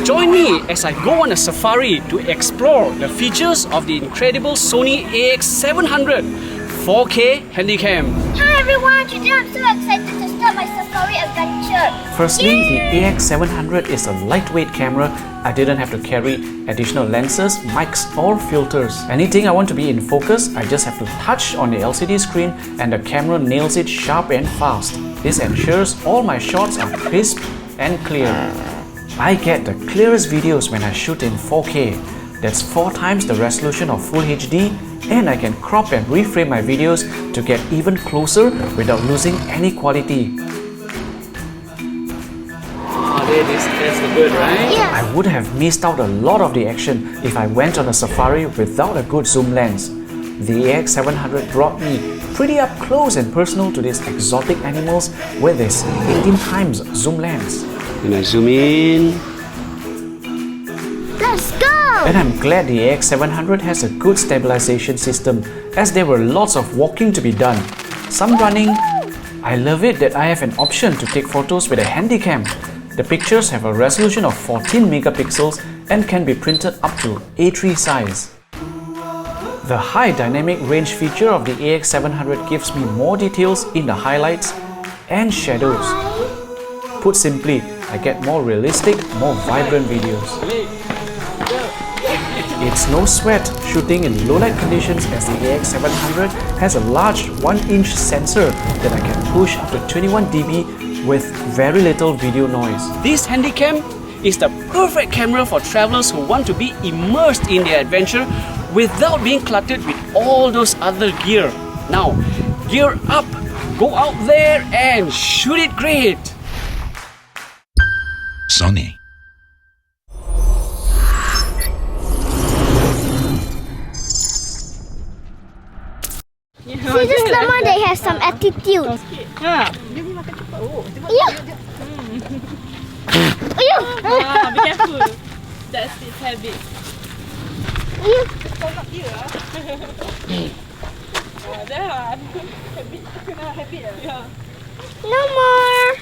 Join me as I go on a safari to explore the features of the incredible Sony AX700 4K Handycam. Hi everyone, today I'm so excited to start my safari adventure. Firstly, the AX700 is a lightweight camera. I didn't have to carry additional lenses, mics or filters. Anything I want to be in focus, I just have to touch on the LCD screen and the camera nails it sharp and fast. This ensures all my shots are crisp and clear. I get the clearest videos when I shoot in 4K. That's 4 times the resolution of Full HD, and I can crop and reframe my videos to get even closer without losing any quality. Oh, that's good, right? Yes. I would have missed out a lot of the action if I went on a safari without a good zoom lens. The AX700 brought me pretty up close and personal to these exotic animals with this 18 times zoom lens. And I zoom in. Let's go! And I'm glad the AX700 has a good stabilization system, as there were lots of walking to be done. Some running. I love it that I have an option to take photos with a Handycam. The pictures have a resolution of 14 megapixels and can be printed up to A3 size. The high dynamic range feature of the AX700 gives me more details in the highlights and shadows. Put simply, I get more realistic, more vibrant videos. It's no sweat shooting in low-light conditions, as the AX700 has a large 1-inch sensor that I can push up to 21 dB with very little video noise. This Handycam is the perfect camera for travelers who want to be immersed in their adventure without being cluttered with all those other gear. Now, gear up, go out there and shoot it great! Sony. See this llama, they have some attitude. Ha. Yeah. Yeah. Be careful. That's its habit. Yeah. Dah. Habit. Kena habit lah. Yeah. No more.